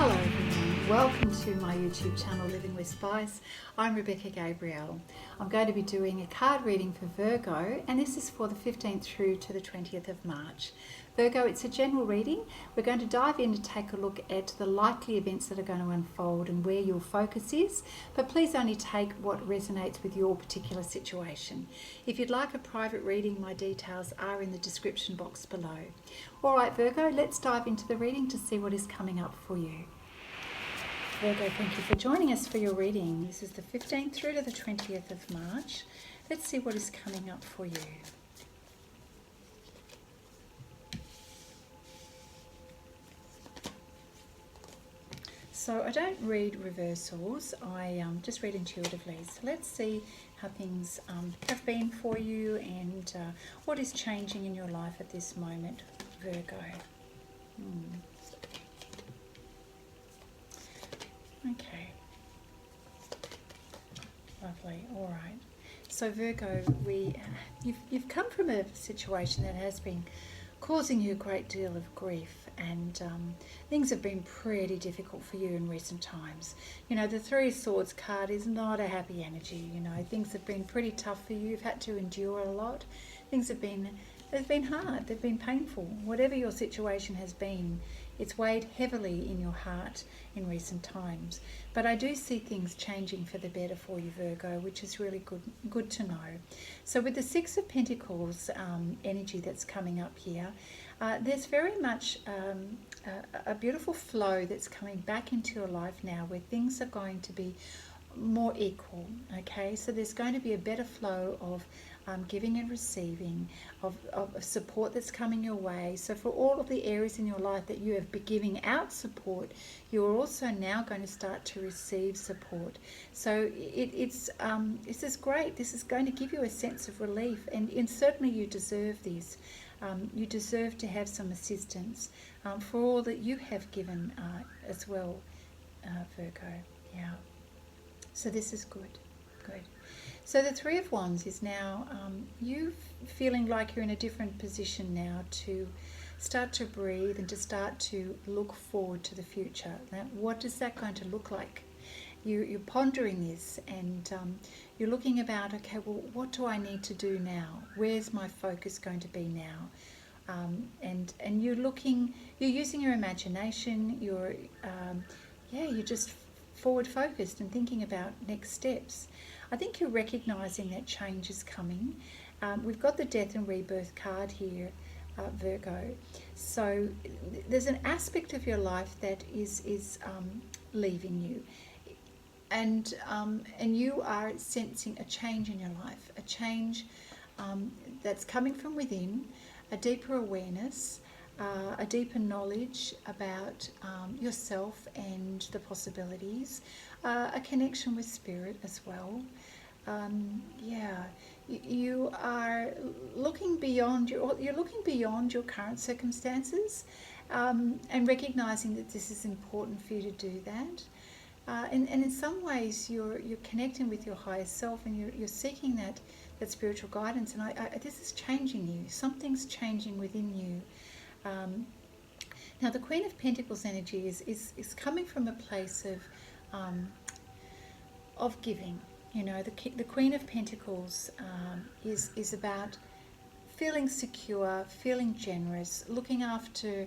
Hello everyone, welcome to my YouTube channel Living with Spice. I'm Rebecca Gabrielle. I'm going to be doing a card reading for Virgo, and this is for the 15th through to the 20th of March. Virgo, it's a general reading. We're going to dive in to take a look at the likely events that are going to unfold and where your focus is, but please only take what resonates with your particular situation. If you'd like a private reading, my details are in the description box below. Alright Virgo, let's dive into the reading to see what is coming up for you. Virgo, thank you for joining us for your reading. This is the 15th through to the 20th of March. Let's see what is coming up for you. So I don't read reversals, I just read intuitively. So let's see how things have been for you and what is changing in your life at this moment, Virgo. Okay, lovely. All right. So Virgo, you've come from a situation that has been causing you a great deal of grief, and things have been pretty difficult for you in recent times. You know, the Three of Swords card is not a happy energy. You know, things have been pretty tough for you. You've had to endure a lot. Things have been hard. They've been painful. Whatever your situation has been, it's weighed heavily in your heart in recent times. But I do see things changing for the better for you, Virgo, which is really good to know. So with the Six of Pentacles energy that's coming up here, there's very much a beautiful flow that's coming back into your life now, where things are going to be more equal. Okay, so there's going to be a better flow of giving and receiving, of support that's coming your way. So for all of the areas in your life that you have been giving out support, you're also now going to start to receive support. So this is great. This is going to give you a sense of relief, and certainly you deserve this. You deserve to have some assistance for all that you have given as well, Virgo. Yeah. So this is good. Good. So the Three of Wands is now you feeling like you're in a different position now to start to breathe and to start to look forward to the future. Now, what is that going to look like? You're pondering this, and you're looking about, okay, well, what do I need to do now? Where's my focus going to be now? And you're using your imagination. You're just forward focused and thinking about next steps. I think you're recognizing that change is coming. We've got the Death and Rebirth card here, Virgo. So there's an aspect of your life that is leaving you, and you are sensing a change in your life, a change that's coming from within, a deeper awareness, a deeper knowledge about yourself and the possibilities, a connection with spirit as well. You are looking beyond you're looking beyond your current circumstances, and recognizing that this is important for you to do that. And in some ways you're connecting with your higher self, and you're seeking that spiritual guidance. And this is changing you. Something's changing within you. Now the Queen of Pentacles energy is coming from a place of giving. You know, the Queen of Pentacles is about feeling secure, feeling generous, looking after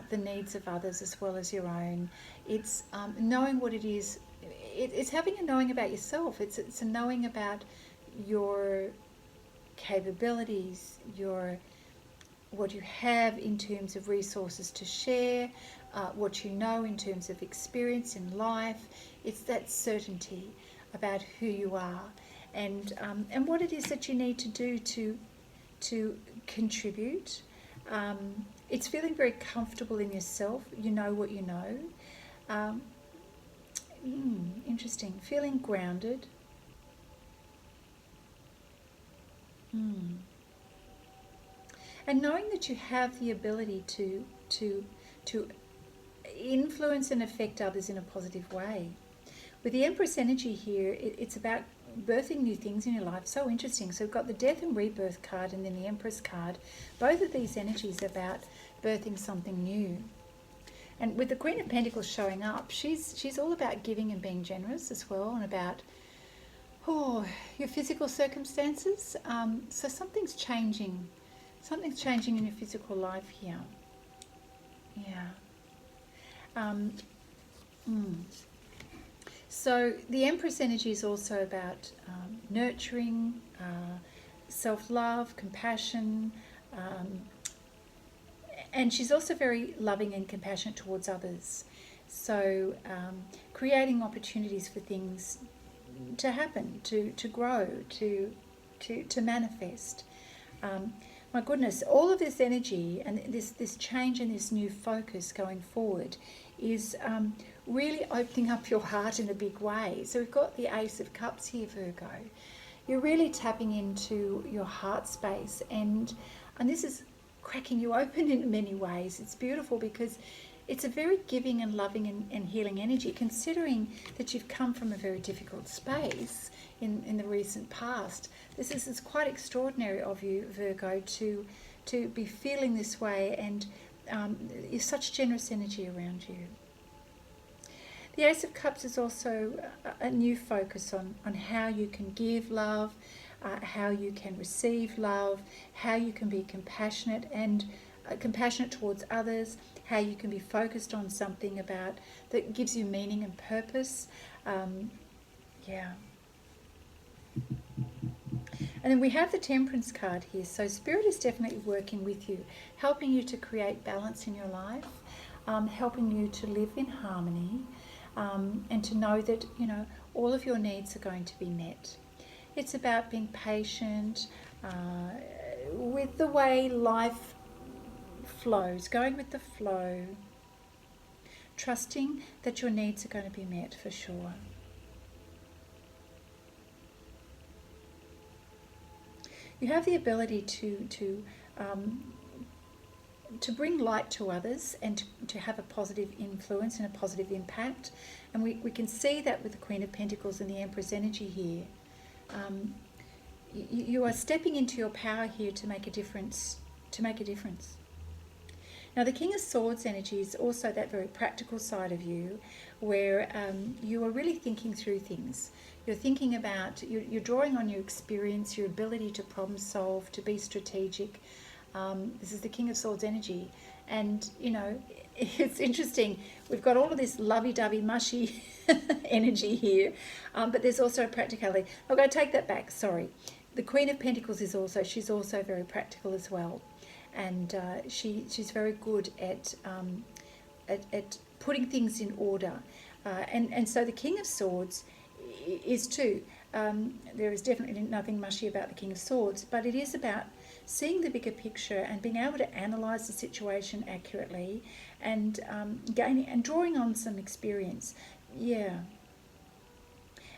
the needs of others as well as your own. It's knowing what it is. It's having a knowing about yourself. It's a knowing about your capabilities, what you have in terms of resources to share, what you know in terms of experience in life. It's that certainty about who you are, and what it is that you need to do to contribute. It's feeling very comfortable in yourself. You know what you know. Interesting. Feeling grounded. And knowing that you have the ability to influence and affect others in a positive way. With the Empress energy here, it's about birthing new things in your life. So interesting. So we've got the Death and Rebirth card and then the Empress card. Both of these energies are about birthing something new. And with the Queen of Pentacles showing up, she's all about giving and being generous as well, and about your physical circumstances. So something's changing. Something's changing in your physical life here. Yeah. So the Empress energy is also about nurturing, self-love, compassion, and she's also very loving and compassionate towards others. So creating opportunities for things to happen, to grow, to manifest. My goodness, all of this energy and this change and this new focus going forward is really opening up your heart in a big way. So we've got the Ace of Cups here, Virgo. You're really tapping into your heart space, and this is cracking you open in many ways. It's beautiful because it's a very giving and loving and healing energy, considering that you've come from a very difficult space in the recent past. This is quite extraordinary of you, Virgo, to be feeling this way, and there's such generous energy around you. The Ace of Cups is also a new focus on how you can give love, how you can receive love, how you can be compassionate and compassionate towards others, how you can be focused on something about that gives you meaning and purpose. Yeah. And then we have the Temperance card here. So Spirit is definitely working with you, helping you to create balance in your life, helping you to live in harmony, and to know that, you know, all of your needs are going to be met. It's about being patient with the way life flows, going with the flow, trusting that your needs are going to be met for sure. You have the ability to bring light to others and to have a positive influence and a positive impact. And we can see that with the Queen of Pentacles and the Empress energy here. You are stepping into your power here to make a difference. Now the King of Swords energy is also that very practical side of you, where you are really thinking through things. You're thinking about, you're drawing on your experience, your ability to problem solve, to be strategic. This is the King of Swords energy. And, you know, it's interesting. We've got all of this lovey-dovey, mushy energy here, but there's also a practicality. I'm going to take that back, sorry. The Queen of Pentacles she's also very practical as well. And she's very good at putting things in order. And so the King of Swords is too. There is definitely nothing mushy about the King of Swords, but it is about seeing the bigger picture and being able to analyse the situation accurately, and gaining and drawing on some experience. Yeah.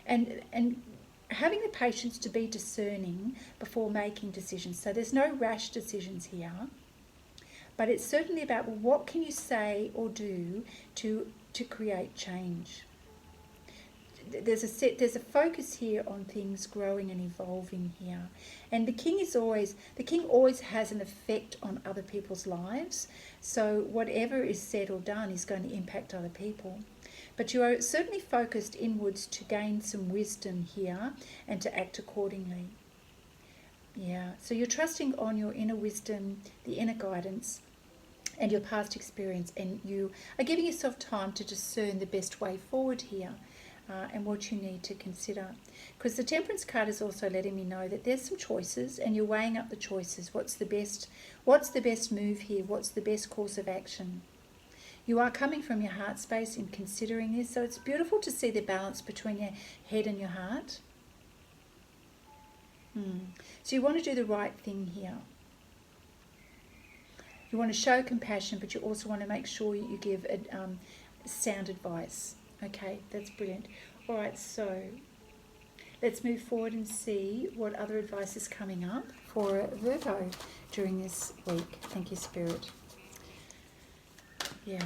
And having the patience to be discerning before making decisions. So there's no rash decisions here, but it's certainly about, well, what can you say or do to create change. There's a focus here on things growing and evolving here, and the king always has an effect on other people's lives. So whatever is said or done is going to impact other people. But you are certainly focused inwards to gain some wisdom here and to act accordingly. Yeah, so you're trusting on your inner wisdom, the inner guidance, and your past experience, and you are giving yourself time to discern the best way forward here. And what you need to consider, because the Temperance card is also letting me know that there's some choices, and you're weighing up the choices. What's the best move here? What's the best course of action? You are coming from your heart space in considering this, so it's beautiful to see the balance between your head and your heart. So you want to do the right thing here. You want to show compassion, but you also want to make sure you give sound advice. Okay, that's brilliant. All right, so let's move forward and see what other advice is coming up for Virgo during this week. Thank you, Spirit. Yeah.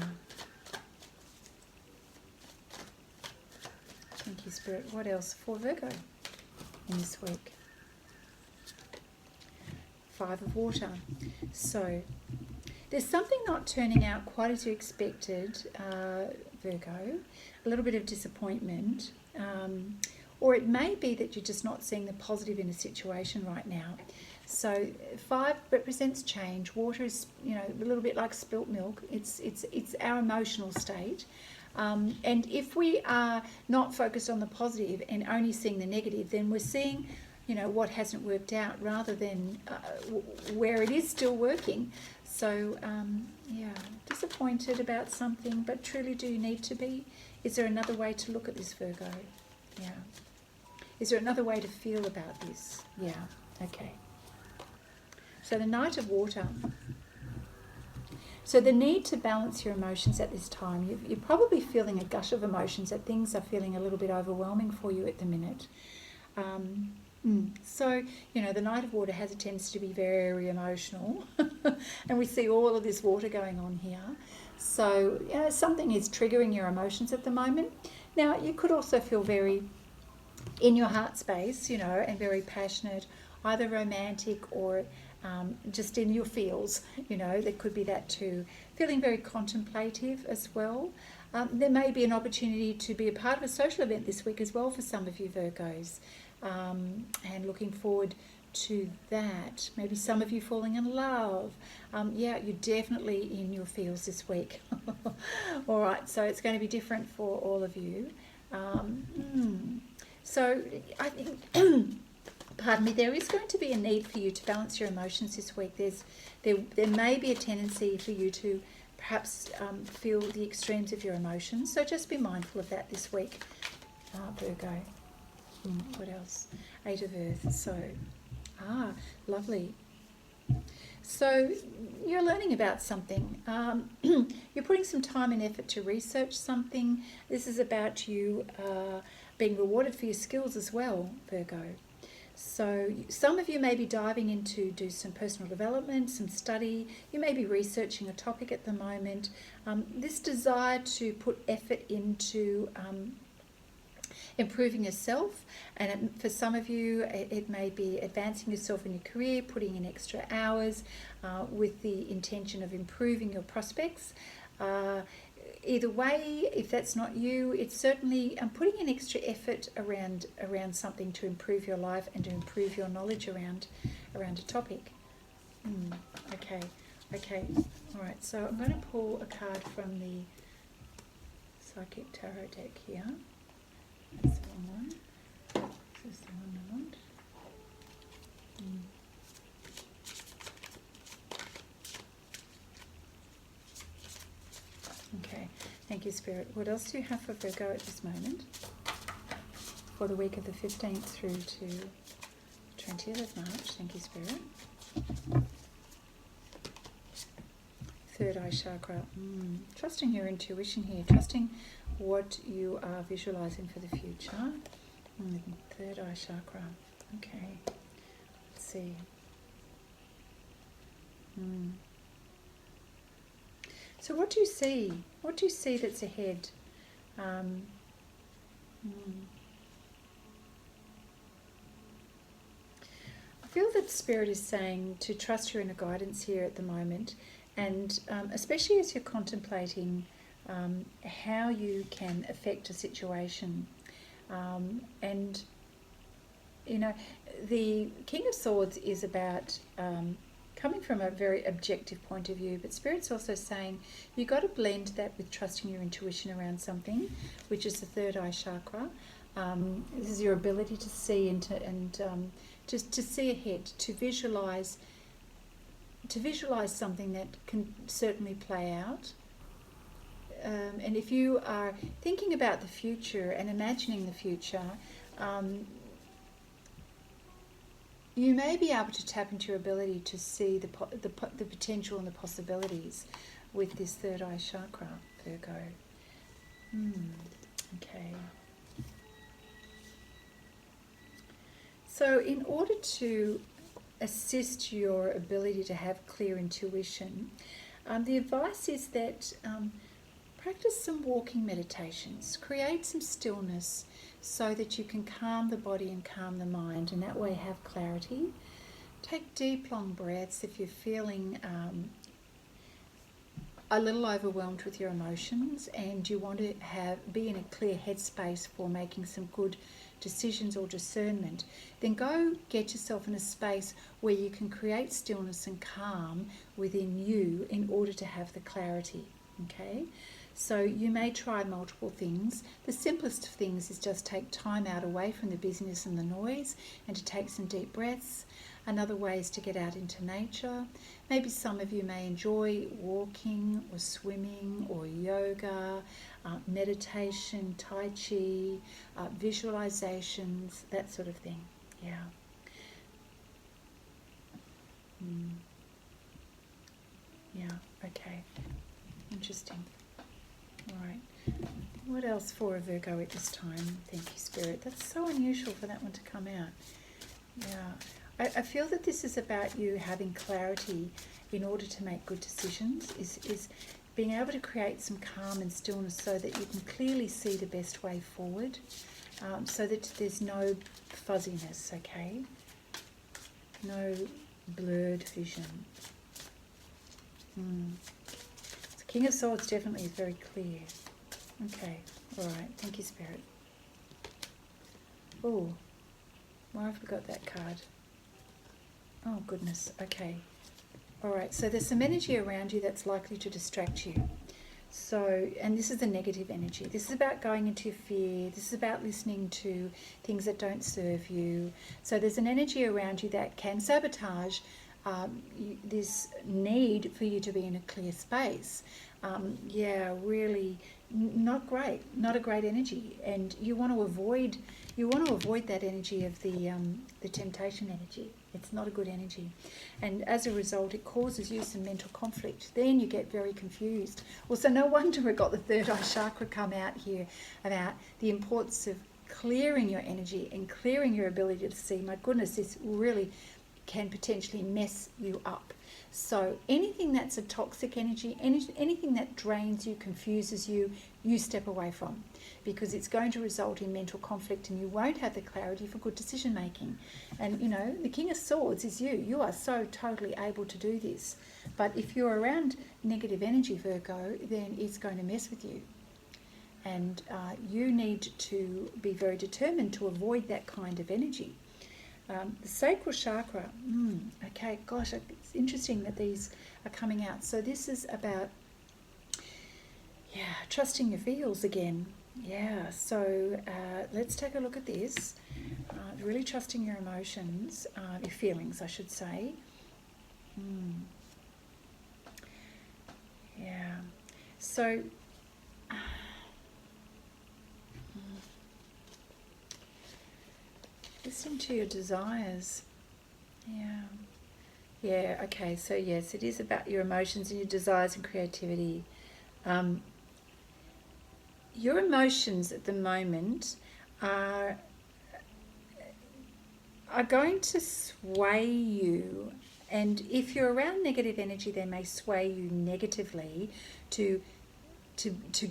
Thank you, Spirit. What else for Virgo in this week? 5 of Water. So There's something not turning out quite as you expected, Virgo, a little bit of disappointment, or it may be that you're just not seeing the positive in a situation right now. So 5 represents change. Water is, a little bit like spilt milk. It's our emotional state. And if we are not focused on the positive and only seeing the negative, then we're seeing, what hasn't worked out rather than where it is still working. So, disappointed about something, but truly do you need to be? Is there another way to look at this, Virgo? Yeah. Is there another way to feel about this? Yeah. Okay. So the Knight of Water. So the need to balance your emotions at this time. You're probably feeling a gush of emotions, that things are feeling a little bit overwhelming for you at the minute. So, the Knight of Water has a tendency to be very emotional. And we see all of this water going on here. So, something is triggering your emotions at the moment. Now, you could also feel very in your heart space, and very passionate, either romantic or just in your feels, there could be that too. Feeling very contemplative as well. There may be an opportunity to be a part of a social event this week as well for some of you Virgos, and looking forward to that. Maybe some of you falling in love. You're definitely in your feels this week. All right, so it's going to be different for all of you. So I think pardon me, there is going to be a need for you to balance your emotions this week. There may be a tendency for you to perhaps feel the extremes of your emotions. So just be mindful of that this week, Virgo. What else? 8 of Earth. So, lovely. So you're learning about something. You're putting some time and effort to research something. This is about you being rewarded for your skills as well, Virgo. So some of you may be diving in to do some personal development, some study. You may be researching a topic at the moment. This desire to put effort into improving yourself, and for some of you it may be advancing yourself in your career, putting in extra hours with the intention of improving your prospects. Either way, if that's not you, it's certainly putting in extra effort around something to improve your life and to improve your knowledge around a topic. Okay, all right. So I'm going to pull a card from the Psychic Tarot deck here. That's the wrong one. This is the one I want. Okay, thank you, Spirit. What else do you have for Virgo at this moment? For the week of the 15th through to 20th of March. Thank you, Spirit. Third eye chakra. Trusting your intuition here. Trusting what you are visualizing for the future. Third eye chakra. Okay. Let's see. So what do you see? What do you see that's ahead? I feel that Spirit is saying to trust your inner guidance here at the moment, and especially as you're contemplating how you can affect a situation. And, the King of Swords is about coming from a very objective point of view, but Spirit's also saying you've got to blend that with trusting your intuition around something, which is the third eye chakra. This is your ability to see and just to see ahead, to visualize something that can certainly play out. And if you are thinking about the future and imagining the future, you may be able to tap into your ability to see the potential and the possibilities with this third eye chakra, Virgo. Okay. So in order to assist your ability to have clear intuition, the advice is that practice some walking meditations, create some stillness so that you can calm the body and calm the mind, and that way have clarity. Take deep, long breaths if you're feeling a little overwhelmed with your emotions and you want to be in a clear headspace for making some good decisions or discernment, then go get yourself in a space where you can create stillness and calm within you in order to have the clarity. Okay? So you may try multiple things. The simplest of things is just take time out away from the busyness and the noise and to take some deep breaths. Another way is to get out into nature. Maybe some of you may enjoy walking or swimming or yoga, meditation, tai chi, visualizations, that sort of thing. Yeah. Yeah, okay. Interesting. All right. What else for a Virgo at this time? Thank you, Spirit. That's so unusual for that one to come out. Yeah. I feel that this is about you having clarity in order to make good decisions, is being able to create some calm and stillness so that you can clearly see the best way forward, so that there's no fuzziness, okay? No blurred vision. So King of Swords definitely is very clear. Okay, all right. Thank you, Spirit. Oh, why have we got that card? Oh, goodness. Okay. All right. So there's some energy around you that's likely to distract you. So, and this is the negative energy. This is about going into fear. This is about listening to things that don't serve you. So there's an energy around you that can sabotage this need for you to be in a clear space. Yeah, really not great. Not a great energy. And you want to avoid that energy of the temptation energy. It's not a good energy. And as a result, it causes you some mental conflict. Then you get very confused. Well, so no wonder we got the third eye chakra come out here about the importance of clearing your energy and clearing your ability to see. My goodness, this really can potentially mess you up. So anything that's a toxic energy, anything that drains you, confuses you, you step away from, because it's going to result in mental conflict and you won't have the clarity for good decision making. And you know, the King of Swords is you. You are so totally able to do this. But if you're around negative energy, Virgo, then it's going to mess with you. And you need to be very determined to avoid that kind of energy. The sacral chakra, okay, gosh, it's interesting that these are coming out. So this is about, trusting your feels again. Yeah, so let's take a look at this. Really trusting your emotions, your feelings, I should say. Yeah, so listen to your desires. Yeah, okay, so yes, it is about your emotions and your desires and creativity. Your emotions at the moment are going to sway you, and if you're around negative energy, they may sway you negatively to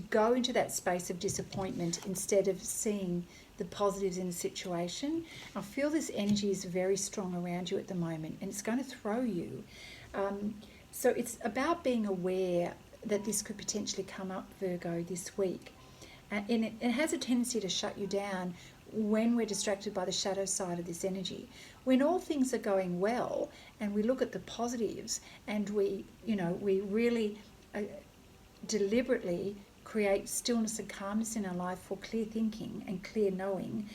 go into that space of disappointment instead of seeing the positives in the situation. I feel this energy is very strong around you at the moment, and it's going to throw you. So it's about being aware that this could potentially come up, Virgo, this week. And it has a tendency to shut you down when we're distracted by the shadow side of this energy. When all things are going well and we look at the positives and we really deliberately create stillness and calmness in our life for clear thinking and clear knowing,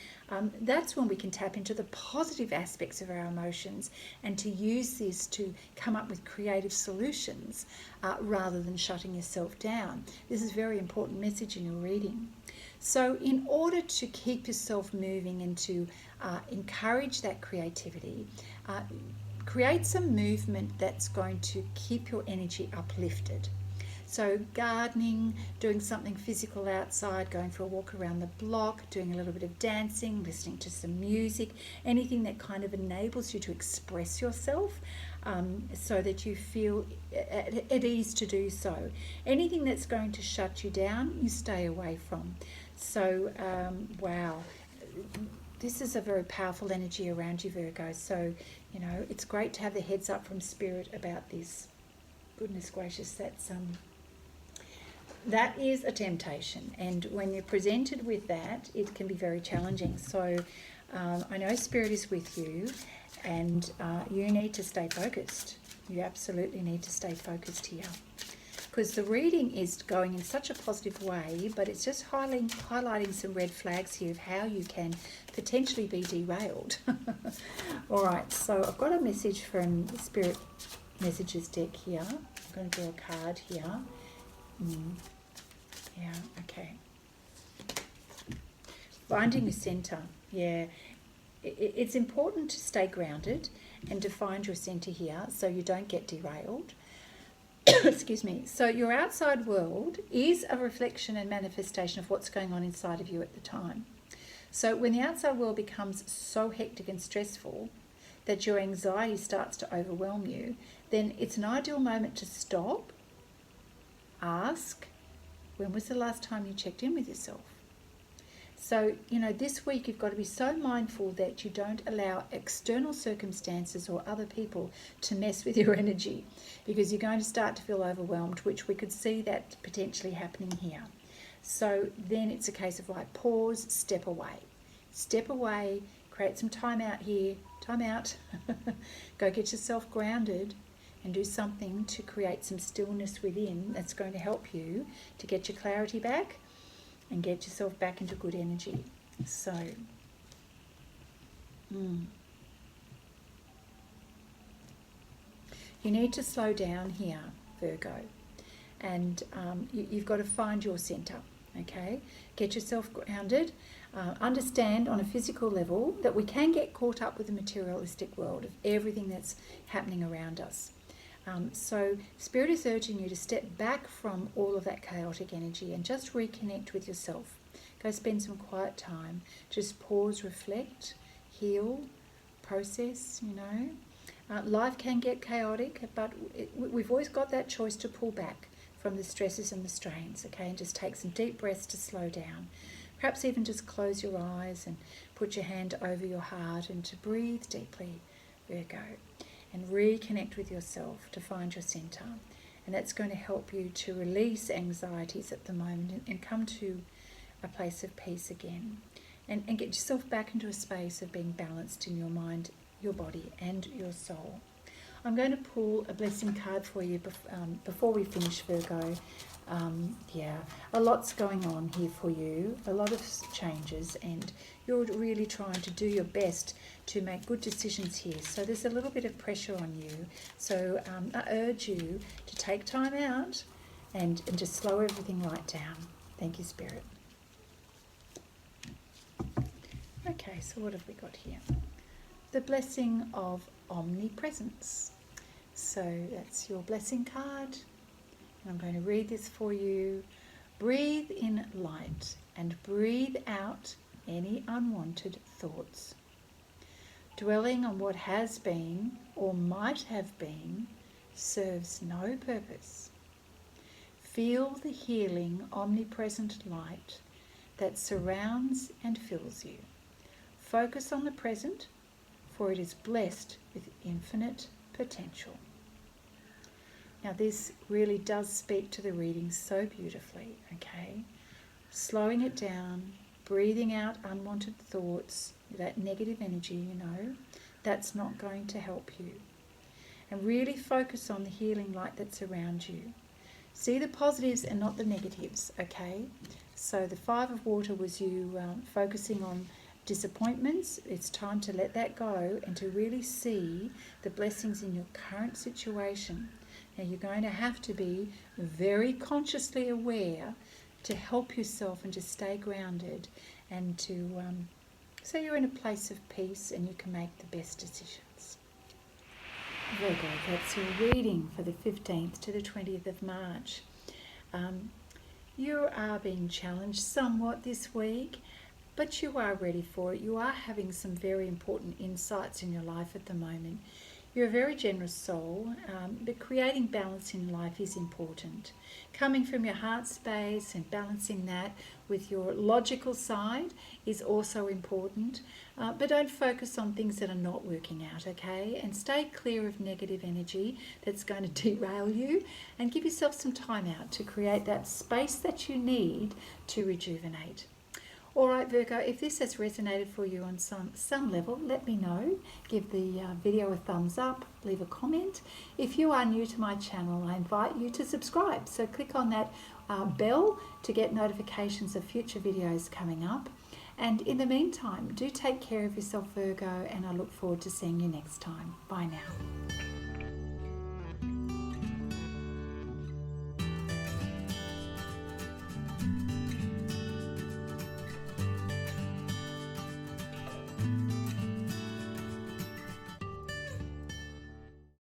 that's when we can tap into the positive aspects of our emotions and to use this to come up with creative solutions rather than shutting yourself down. This is a very important message in your reading. So in order to keep yourself moving and to encourage that creativity, create some movement that's going to keep your energy uplifted. So gardening, doing something physical outside, going for a walk around the block, doing a little bit of dancing, listening to some music, anything that kind of enables you to express yourself so that you feel at ease to do so. Anything that's going to shut you down, you stay away from. So, wow, this is a very powerful energy around you, Virgo. So, it's great to have the heads up from Spirit about this. Goodness gracious, that's that is a temptation, and when you're presented with that, it can be very challenging. So I know Spirit is with you, and you need to stay focused. You absolutely need to stay focused here, because the reading is going in such a positive way, but it's just highlighting some red flags here of how you can potentially be derailed. All right, so I've got a message from the Spirit Messages deck here. I'm going to draw a card here. Yeah, okay. Finding your centre. Yeah, it's important to stay grounded and to find your centre here so you don't get derailed. Excuse me. So your outside world is a reflection and manifestation of what's going on inside of you at the time. So when the outside world becomes so hectic and stressful that your anxiety starts to overwhelm you, then it's an ideal moment to stop, ask, when was the last time you checked in with yourself? So, this week you've got to be so mindful that you don't allow external circumstances or other people to mess with your energy, because you're going to start to feel overwhelmed, which we could see that potentially happening here. So then it's a case of like pause, step away, create some time out here, time out, go get yourself grounded and do something to create some stillness within that's going to help you to get your clarity back and get yourself back into good energy. So, you need to slow down here, Virgo, and you've got to find your centre, okay? Get yourself grounded. Understand on a physical level that we can get caught up with the materialistic world of everything that's happening around us. So Spirit is urging you to step back from all of that chaotic energy and just reconnect with yourself. Go spend some quiet time. Just pause, reflect, heal, process, Life can get chaotic, but we've always got that choice to pull back from the stresses and the strains, okay? And just take some deep breaths to slow down. Perhaps even just close your eyes and put your hand over your heart and to breathe deeply, Virgo. And reconnect with yourself to find your centre. And that's going to help you to release anxieties at the moment and come to a place of peace again. And get yourself back into a space of being balanced in your mind, your body and your soul. I'm going to pull a blessing card for you before we finish, Virgo. A lot's going on here for you, a lot of changes, and you're really trying to do your best to make good decisions here. So there's a little bit of pressure on you. So I urge you to take time out and just slow everything right down. Thank you, Spirit. Okay, so what have we got here? The blessing of omnipresence. So that's your blessing card. I'm going to read this for you. Breathe in light and breathe out any unwanted thoughts. Dwelling on what has been or might have been serves no purpose. Feel the healing, omnipresent light that surrounds and fills you. Focus on the present, for it is blessed with infinite potential. Now this really does speak to the reading so beautifully, okay? Slowing it down, breathing out unwanted thoughts, that negative energy, that's not going to help you. And really focus on the healing light that's around you. See the positives and not the negatives, okay? So the Five of Water was you focusing on disappointments. It's time to let that go and to really see the blessings in your current situation. Now you're going to have to be very consciously aware to help yourself and to stay grounded and to so you're in a place of peace and you can make the best decisions. Virgo, that's your reading for the 15th to the 20th of March. You are being challenged somewhat this week, but you are ready for it. You are having some very important insights in your life at the moment. You're a very generous soul, but creating balance in life is important. Coming from your heart space and balancing that with your logical side is also important. But don't focus on things that are not working out, okay? And stay clear of negative energy that's going to derail you, and give yourself some time out to create that space that you need to rejuvenate. All right, Virgo, if this has resonated for you on some level, let me know. Give the video a thumbs up, leave a comment. If you are new to my channel, I invite you to subscribe. So click on that bell to get notifications of future videos coming up. And in the meantime, do take care of yourself, Virgo, and I look forward to seeing you next time. Bye now.